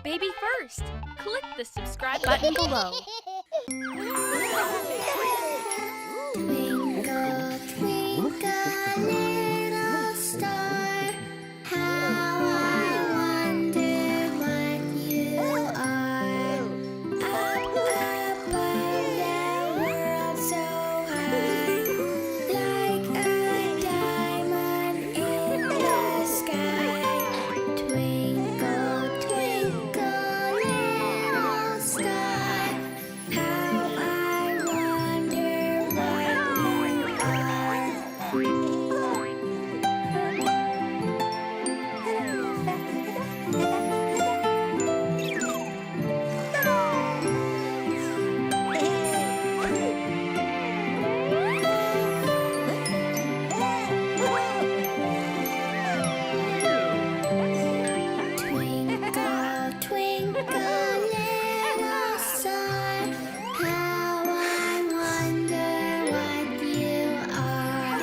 BabyFirst. Click the subscribe button below. Twinkle, twinkle, little star, how I wonder what you are. Up above the world so high, like a diamond in the sky. Twinkle, twinkle, little star, how I wonder what you are. Twinkle, twinkle, little star, how I wonder what you are.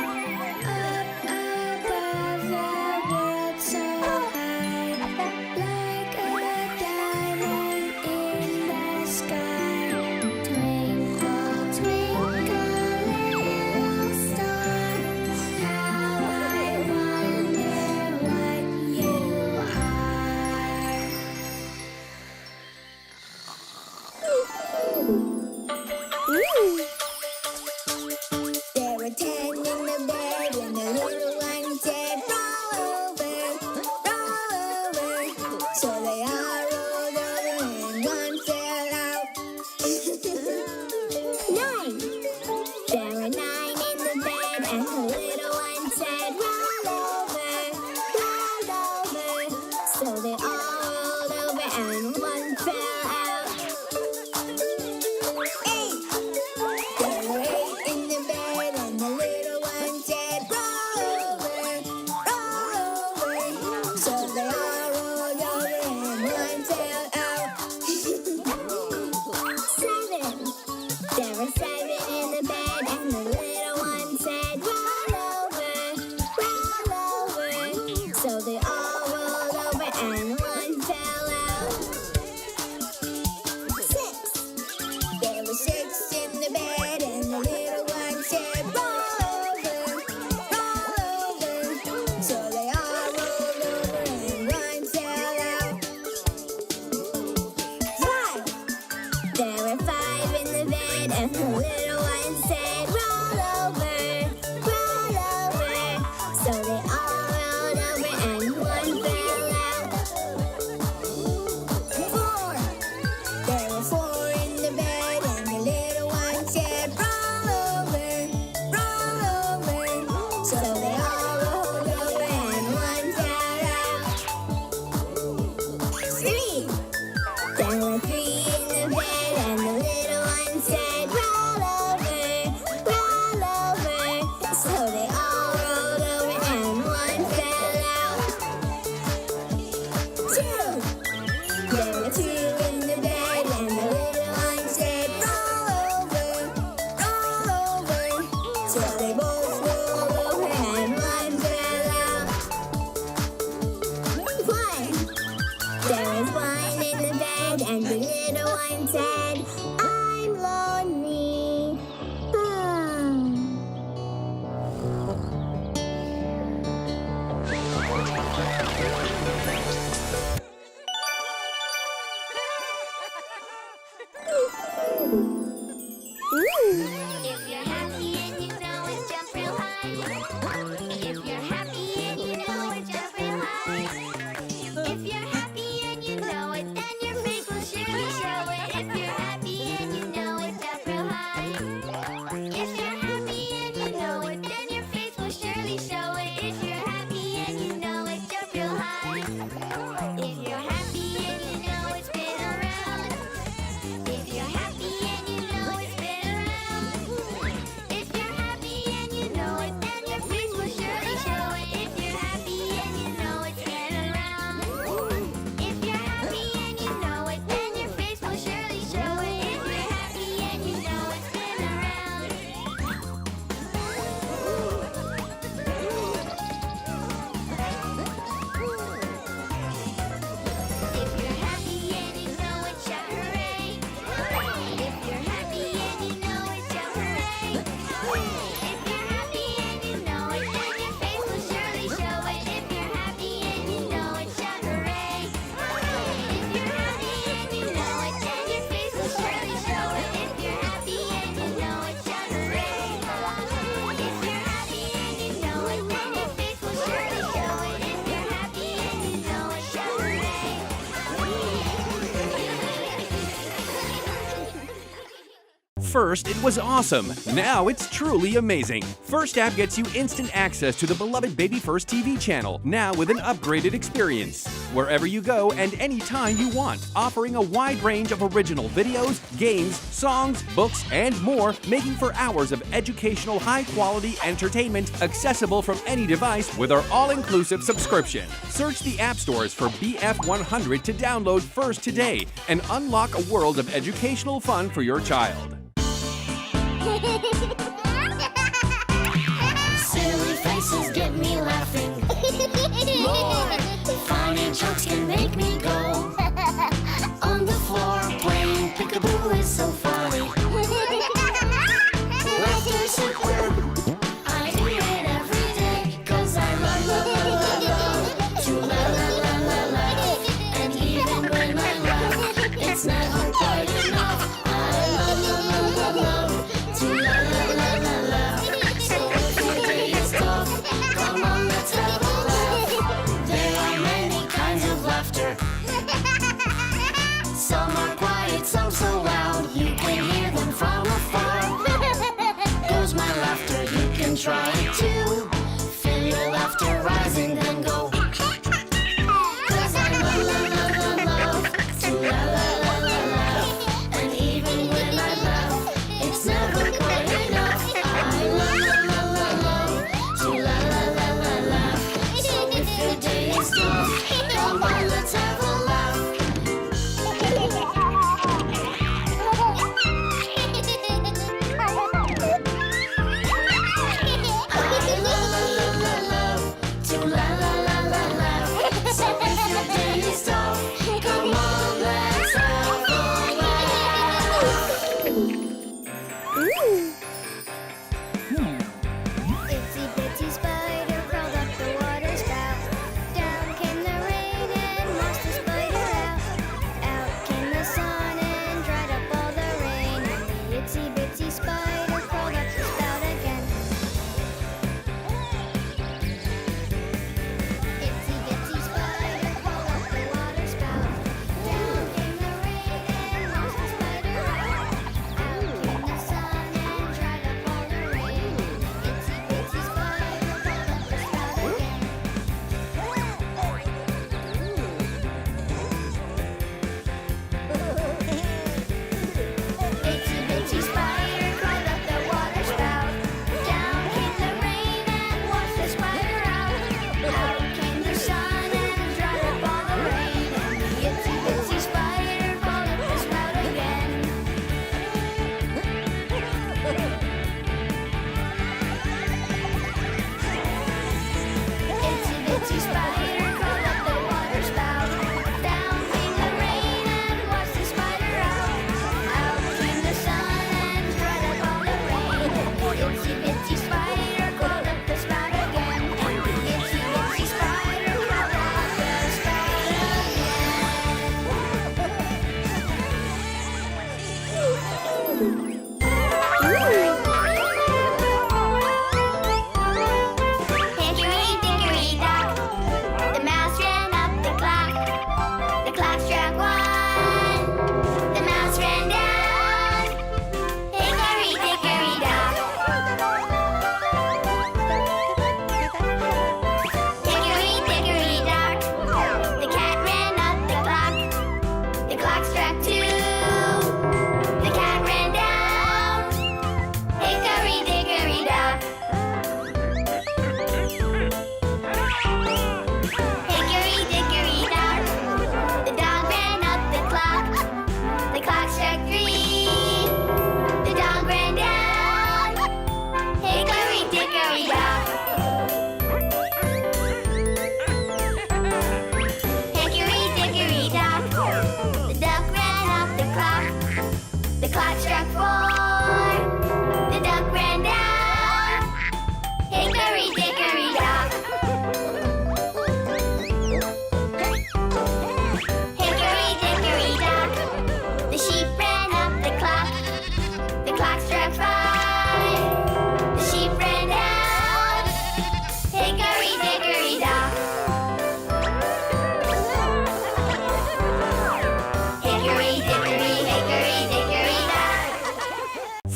Up above the world so high, like a diamond in the sky. Twinkle, twinkle, little star, how I wonder what you are. There were 10 in the bed and the little one said, roll over. So they all rolled over and one fell out. 9. There were 9 in the bed and the little one said, roll over. So they all rolled over and one fell out. 8. There were 8 in the bed and the little one said, roll over. So they all rolled over and one fell out. 7. There were 7 in the bed and the little one said, roll over. So they all rolled over and one fell out. 6. There were 6 in the bed and the little one said, roll over. So they all rolled over and one fell out. 5. There were 5 in the bed and the little one said, roll over. So they all rolled over and one fell out. 4. There were 4 in the bed and the little one said, roll over. So they all rolled over and one fell out. 3. There were 3 in the bed and the little one said, roll over. So they all rolled over and one fell out. 2. There were 2 in the bed and the little one said, roll over. So they both rolled over and one fell out. 1. There was 1 in the bed and the little one said, I'm lonely. If you're happy and you know it, jump real high. If you're happy and you know it, jump real high. If you're happy and you know it, then your face will surely show it. If you're happy and you know it, jump real First, it was awesome. Now it's truly amazing. First app gets you instant access to the beloved BabyFirst TV channel, now with an upgraded experience. Wherever you go and anytime you want, offering a wide range of original videos, games, songs, books, and more, making for hours of educational, high-quality entertainment accessible from any device with our all-inclusive subscription. Search the app stores for BF100 to download First today and unlock a world of educational fun for your child. Silly faces get me laughing. More funny jokes can make me go. On the floor playing peekaboo is so funny. Laughter superb. I do it every day, 'cause I love to laugh. And even when I laugh, it's never quite enough. I love to laugh. So if your day is tough, come on, let's have a laugh. There are many kinds of laughter,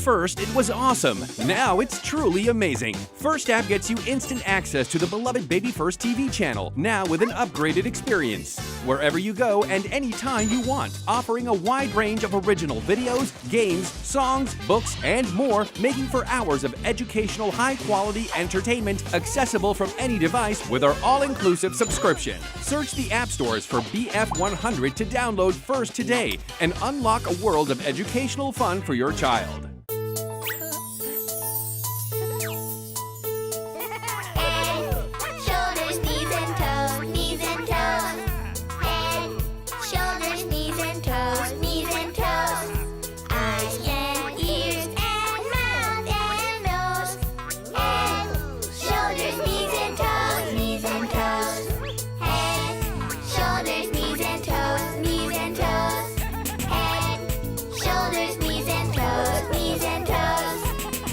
First, it was awesome. Now it's truly amazing. First app gets you instant access to the beloved BabyFirst TV channel, now with an upgraded experience. Wherever you go and anytime you want, offering a wide range of original videos, games, songs, books, and more, making for hours of educational, high-quality entertainment accessible from any device with our all-inclusive subscription. Search the app stores for BF100 to download First today and unlock a world of educational fun for your child. Shoulders, knees and toes, knees and toes. Head, shoulders, knees and toes, knees and toes. Eyes and ears and mouth and nose. Head, shoulders, knees and toes, knees and toes. Head, shoulders, knees and toes, knees and toes. Head, shoulders, knees and toes, knees and toes.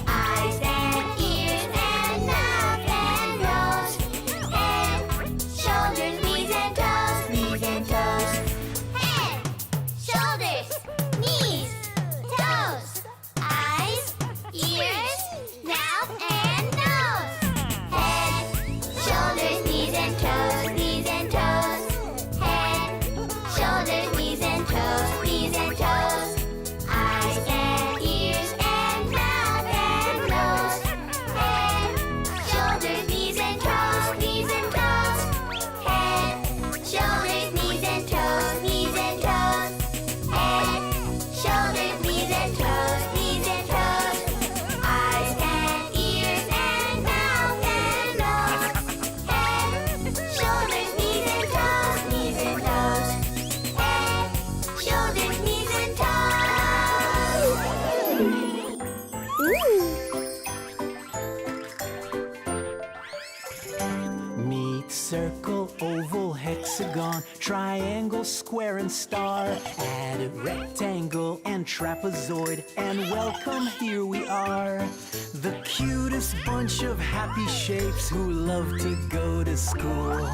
Eyes and ears and mouth and nose. Head, shoulders, knees and toes, knees and toes. Head, shoulders, knees, toes. Eyes, ears, mouth and nose. Head, shoulders, knees and toes, knees and toes. Head, shoulders, knees and toes, knees and toes. Eyes and ears and mouth and nose. Head, shoulders, knees and toes, knees and toes. Head, shoulders, knees and toes, knees and toes. Head, shoulders, knees and toes, knees and toes. Eyes and ears and mouth and nose. Head, shoulders, knees and toes, knees and toes. Head, shoulders, knees and toes. Meet circle, oval, hexagon, triangle, square, and star. Add a rectangle and trapezoid, and welcome, here we are. The cutest bunch of happy shapes who love to go to school.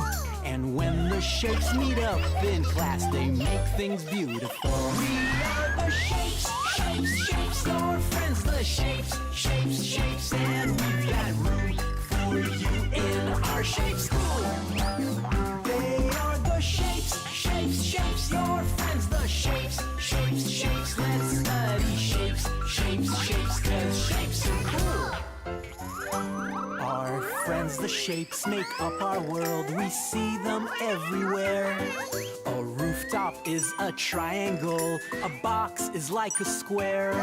And when the shapes meet up in class, they make things beautiful. We are the shapes, shapes, shapes, our friends, the shapes, shapes, shapes, and we've got room for you in our shape school. They are the shapes, shapes, shapes, your friends, the shapes, shapes, shapes. Let's study shapes, shapes, shapes, 'cause shapes are cool. Our friends, the shapes, make up our world. We see them everywhere. A rooftop is a triangle. A box is like a square.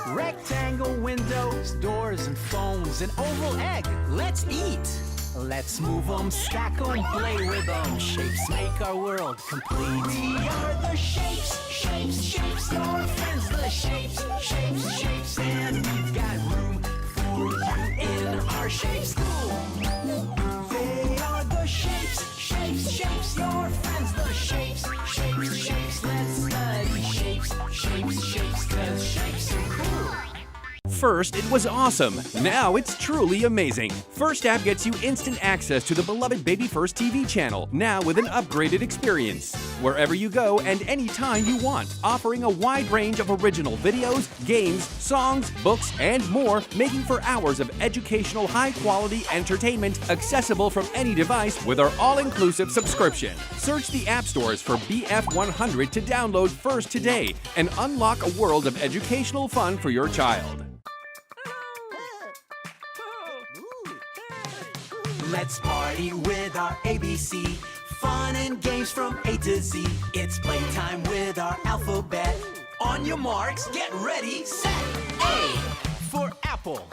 Rectangle, windows, doors, and phones. An oval egg, let's eat. Let's move them, stack them, play with them. Shapes make our world complete. We are the shapes, shapes, shapes. Your friends, the shapes, shapes, shapes. And we've got room for you in our shape school. They are the shapes, shapes, shapes. Your friends, the shapes, shapes, shapes. Let's study shapes, shapes, shapes. 'Cause shapes are cool. First, it was awesome. Now it's truly amazing. First app gets you instant access to the beloved BabyFirst TV channel, now with an upgraded experience. Wherever you go and anytime you want, offering a wide range of original videos, games, songs, books, and more, making for hours of educational, high-quality entertainment accessible from any device with our all-inclusive subscription. Search the app stores for BF100 to download First today and unlock a world of educational fun for your child. Let's party with our ABC. Fun and games from A to Z. It's playtime with our alphabet. On your marks, get ready, set. A for apple.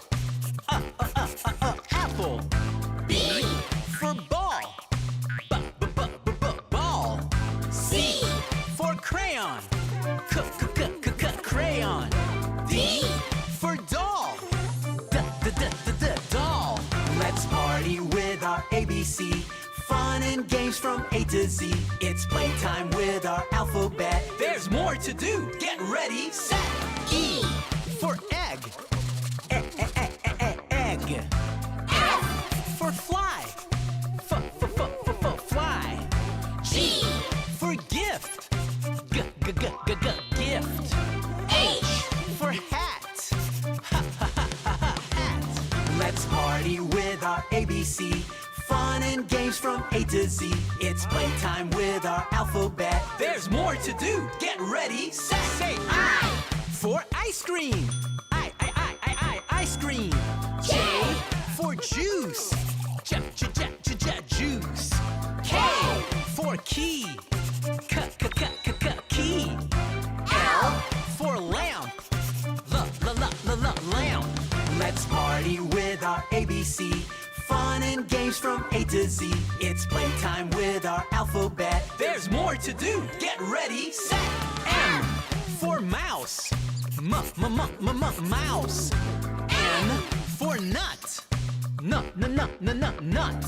Apple. B for ball. Ball. C for crayon. Crayon. D for doll. Doll. Let's party with our ABC. Fun and games from A to Z. It's playtime with our alphabet. There's more to do. Get ready, set. E for egg. Egg. F for fly. Fly. G for gift. Gift. H for hat. ABC. Fun and games from A to Z. It's playtime with our alphabet. There's more to do. Get ready, set, say I for ice cream. Ice cream. J for juice. Juice. K for key. Key. L for lamp. Lamp. Let's party with our ABC. Fun and games from A to Z. It's playtime with our alphabet. There's more to do. Get ready, set. M for mouse. Mouse. N for nut. Nut.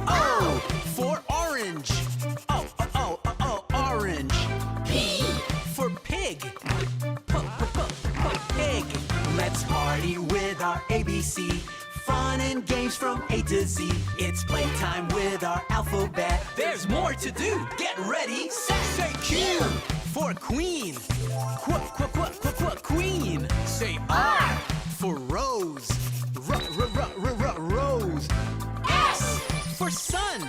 O for orange. Orange. P for pig. Pig. Let's party with our ABC. Fun and games from A to Z. It's playtime with our alphabet. There's more to do. Get ready, set, say Q for queen. Queen. Say R for rose. Rose. S for sun.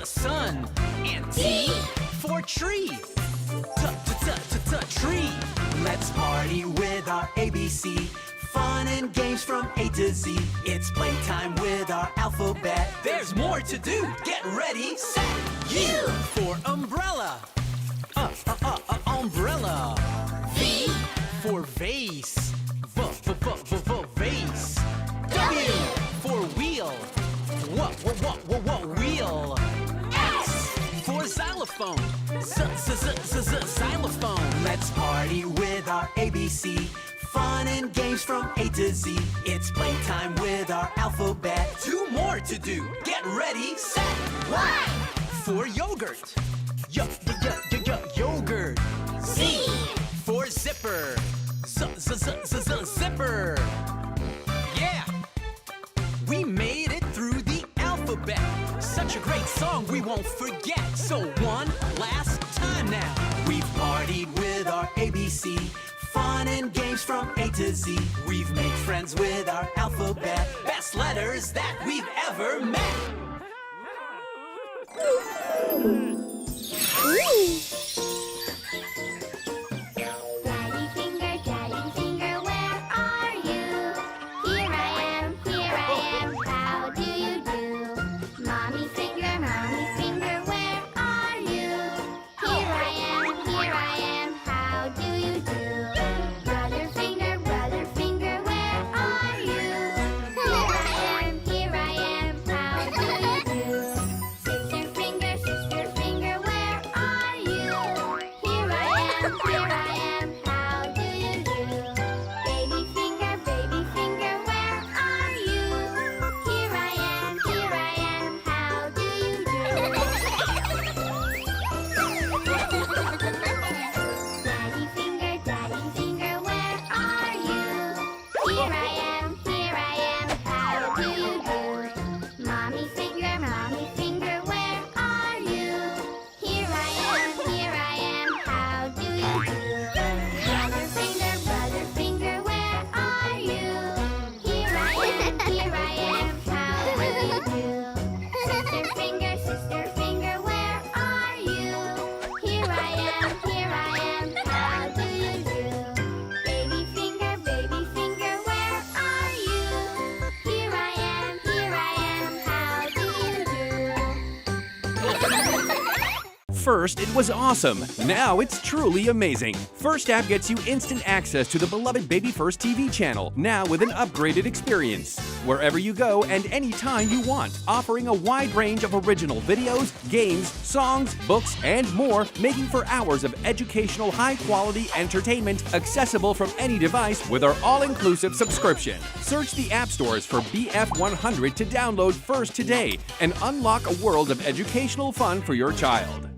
Sun. And T for tree. Tree. Let's party with our ABC. Fun and games from A to Z. It's playtime with our alphabet. There's more to do. Get ready, set. U for umbrella. Umbrella. V for vase. Vase. W for wheel. Wheel. X for xylophone. Xylophone. Let's party with our ABC. Fun and games from A to Z. It's playtime with our alphabet. 2 more to do. Get ready, set. Y for yogurt. Yogurt. Z for zipper. Zipper. Yeah! We made it through the alphabet. Such a great song we won't forget. So one last time now. We've partied with our ABC. Fun and games from A to Z. We've made friends with our alphabet. Best letters that we've ever met. Daddy finger, where are you? Here I am, how do you do? Mommy finger, where are you? Here I am, how do you do? Brother finger, where are you? Here I am, how do you do? Sister finger, where are you? Here I am, how do you do? Baby finger, where are you? Here I am, how do you do? Daddy finger, where are you? Here I am, how do you do? Mommy finger, where are you? Here I am, how do you do? Brother finger, where are you? Here I am, how do you do? Sister finger, where are you? Here I am, how do you do? Baby finger, where are you? Here I am, how do you do? First, it was awesome. Now it's truly amazing. First app gets you instant access to the beloved BabyFirst TV channel, now with an upgraded experience. Wherever you go and anytime you want, offering a wide range of original videos, games, songs, books, and more, making for hours of educational, high-quality entertainment accessible from any device with our all-inclusive subscription. Search the app stores for BF100 to download First today and unlock a world of educational fun for your child.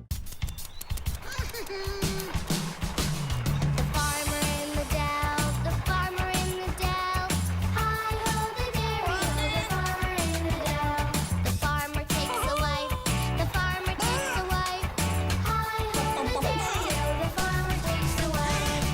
The farmer in the Dell. Hi-ho, the dairy, the farmer in the Dell. The farmer takes a wife. Hi-ho, the dairy, the farmer takes a wife.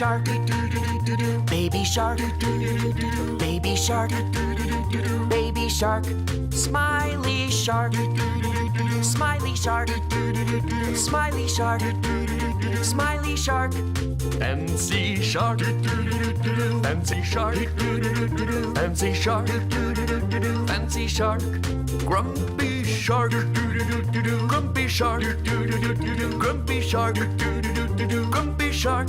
shark, baby shark, baby shark, baby shark, smiley shark, smiley shark, smiley shark, smiley shark, fancy shark, fancy shark, fancy shark, fancy shark, grumpy shark, grumpy shark, grumpy shark, grumpy shark,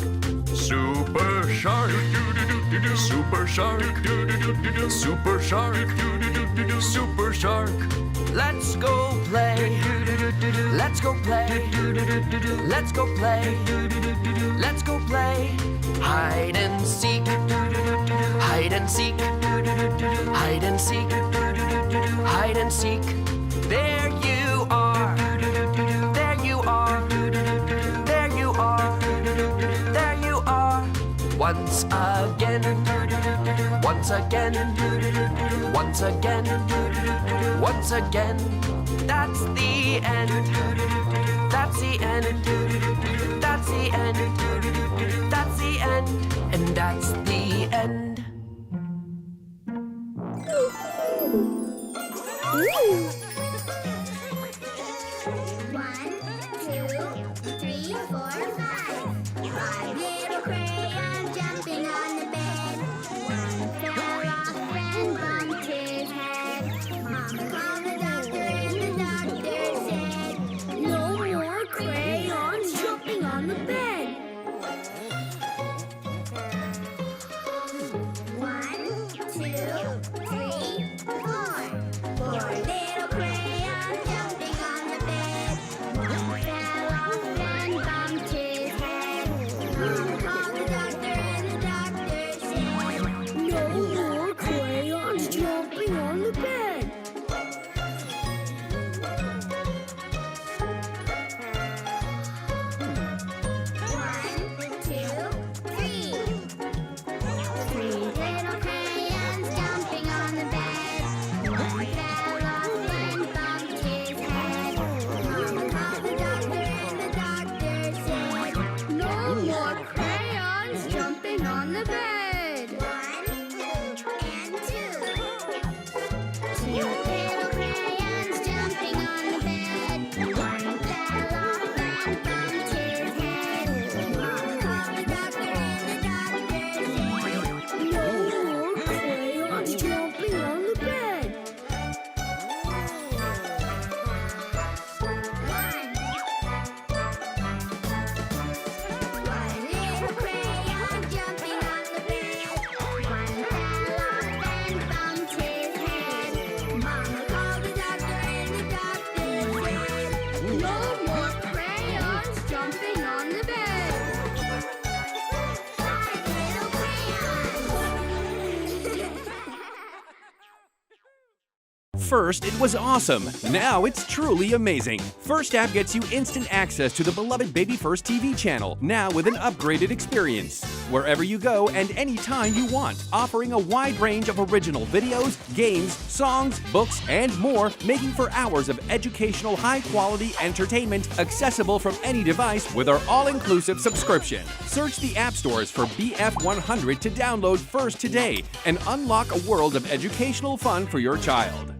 super shark, super shark, super shark, super shark. Let's go play, let's go play, let's go play, let's go play. Hide and seek, hide and seek, hide and seek, hide and seek. There you are, there you are, there you are, there you are. Once again, once again, once again, once again. That's the end, that's the end, that's the end, that's the end, and that's the end. One, two, three, four, five. Five little crayons jumping on the bed. One fell off and bumped his head. Mama called the doctor and the doctor said, no more crayons jumping on the bed. One, two, three, four. Four little crayons jumping on the bed. One fell off and bumped his head. Mama called the doctor and the doctor said, no more crayons jumping on the bed. One, two, three. Three little crayons jumping on the bed. One fell off and bumped his head. Mama called the doctor and the doctor said, no more crayons jumping on the bed. One and two. Two little crayons jumping on the bed. One fell off and bumped his head. Mama called the doctor and the doctor said, no more crayons jumping on the bed. One little crayon jumping on the bed. One fell off and bumped his head. Mama called the doctor and the doctor said, no more crayons jumping on the bed. Five little crayons. First, it was awesome. Now it's truly amazing. First app gets you instant access to the beloved BabyFirst TV channel, now with an upgraded experience. Wherever you go and anytime you want, offering a wide range of original videos, games, songs, books, and more, making for hours of educational, high-quality entertainment accessible from any device with our all-inclusive subscription. Search the app stores for BF100 to download First today and unlock a world of educational fun for your child.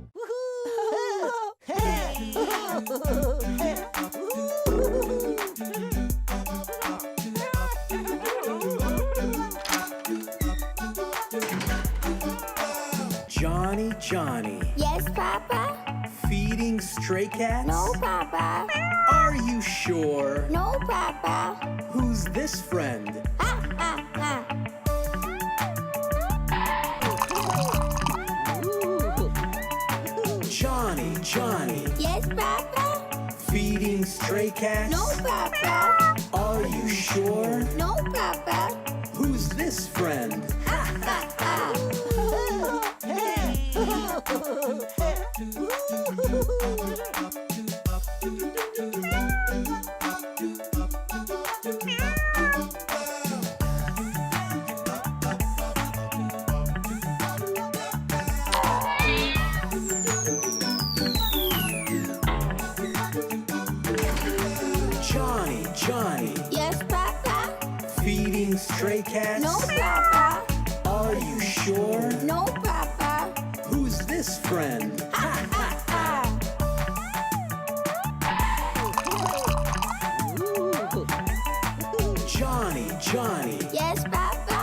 Johnny, Johnny, Yes, Papa? feeding stray cats? No, Papa. Are you sure? No, Papa. Who's this friend? Ha, ha, ha. Johnny, Johnny, Yes, Papa? feeding stray cats? No, Papa. Are you sure? No, Papa. Who's this friend? Ha, ha, ha. Johnny, Johnny, Yes, Papa? feeding stray cats? cats? No, Papa. Are you sure? No, Papa. Who's this friend? Johnny, Johnny. Yes, Papa.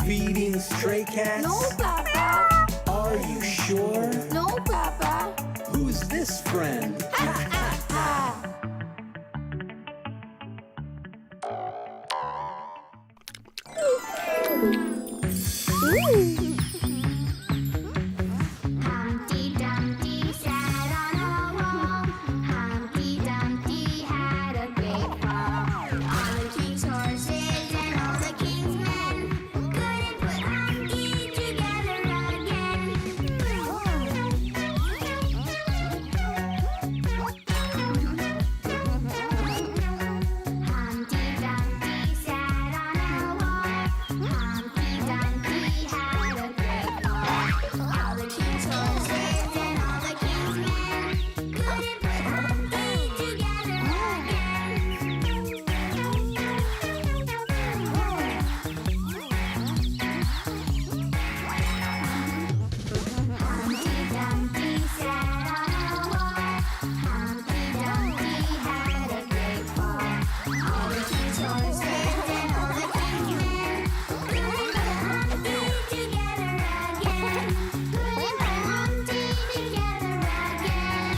Feeding stray cats? No, Papa. Are you sure? No, Papa. Who's this friend? Humpty Dumpty sat on a wall. Humpty Dumpty had a great fall. All the king's horses and all the king's men couldn't put Humpty together again. Humpty Dumpty sat on a wall. Humpty Dumpty had a great fall. All the king's horses and all the king's men couldn't put Humpty together Humpty Dumpty sat on a wall. Humpty Dumpty had a great fall. All the king's horses and all the king's men couldn't put Humpty together again. Couldn't put Humpty together again.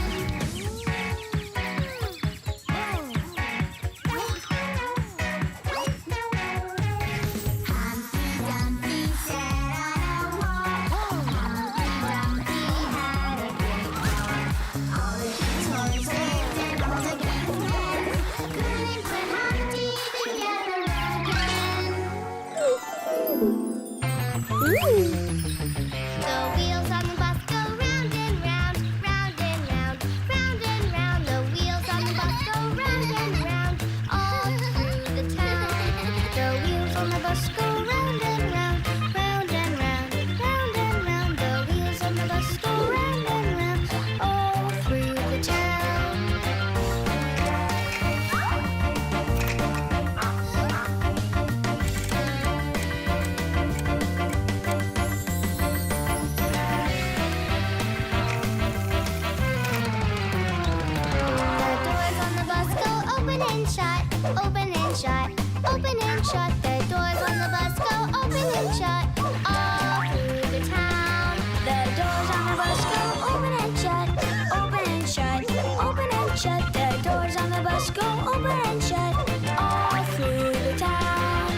Humpty Dumpty sat on a wall. Humpty Dumpty had a great fall. All the king's horses and all the king's men couldn't put Humpty together again. The wheels on the bus go round and round, round and round, round and round. The wheels on the bus go round and round, all through the town. The wheels on the bus go round and round, round and round, round and round. The wheels on the bus go round and round, all through the town. The doors on the bus go open and shut, open and shut, open and shut. The doors on the bus go open and shut, all through the town. The doors on the bus go open and shut, open and shut, open and shut. The doors on the bus go open and shut, all through the town.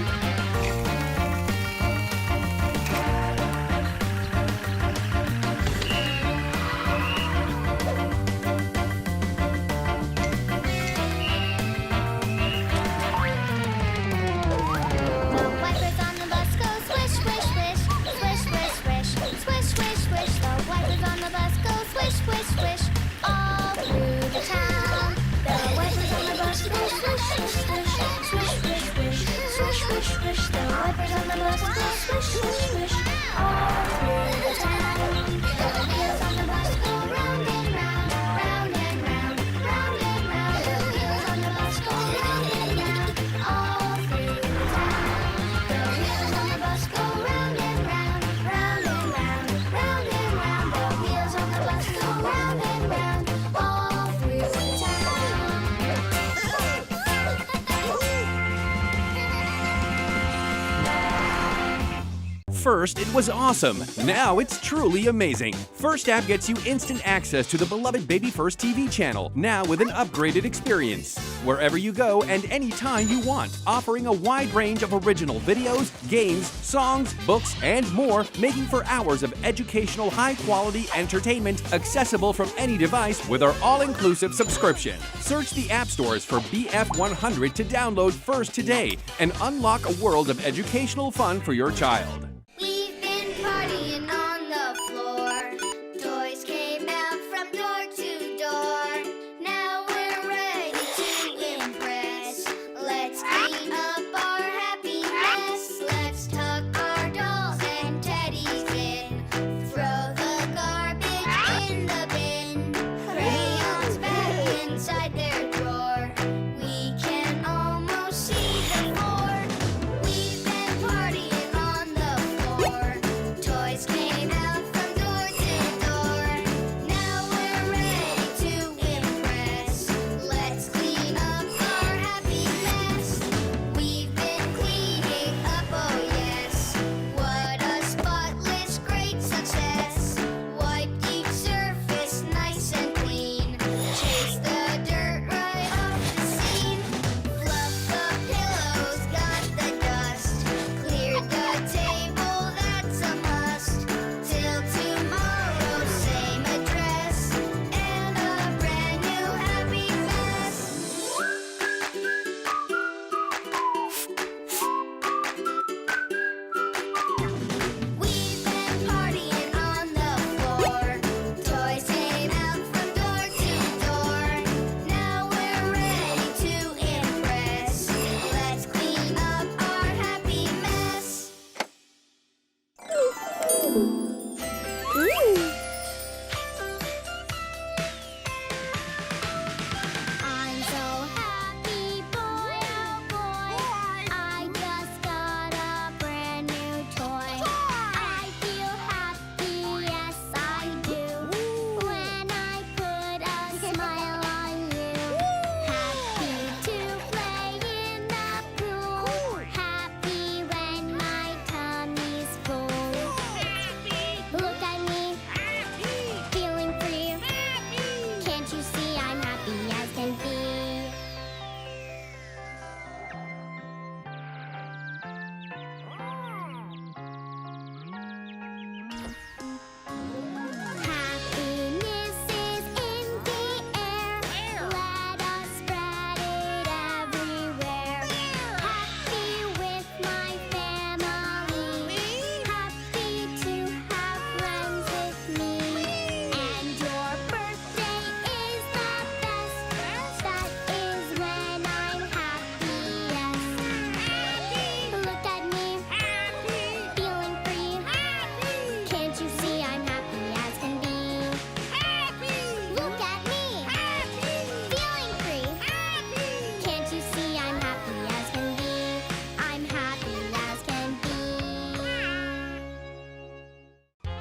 The wipers on the bus go swish, swish, swish, swish, swish, swish, swish, swish, swish. The wipers on the bus go swish, swish, swish, all through the town. The wipers on the bus go swish, swish, swish, swish, swish, swish, swish, swish, swish. The wipers on the bus go swish, swish, swish, all through the town. The wheels on the bus go round and round, round and round, round and round. The wheels on the bus go round and round, all through the town. The wheels on the bus go round and round, round and round, round and round. The wheels on the bus go round and round, all through the First, it was awesome. Now it's truly amazing. First app gets you instant access to the beloved BabyFirst TV channel, now with an upgraded experience. Wherever you go and anytime you want, offering a wide range of original videos, games, songs, books, and more, making for hours of educational, high-quality entertainment accessible from any device with our all-inclusive subscription. Search the app stores for BF100 to download First today and unlock a world of educational fun for your child. We've been partying on the floor. Toys came out from door to door. Now we're ready to impress. Let's clean up our happiness. Let's tuck our dolls and teddies in. Throw the garbage in the bin. Crayons back inside their drawer. We can almost see the floor. We've been partying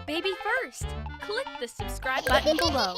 BabyFirst. Click the subscribe button below.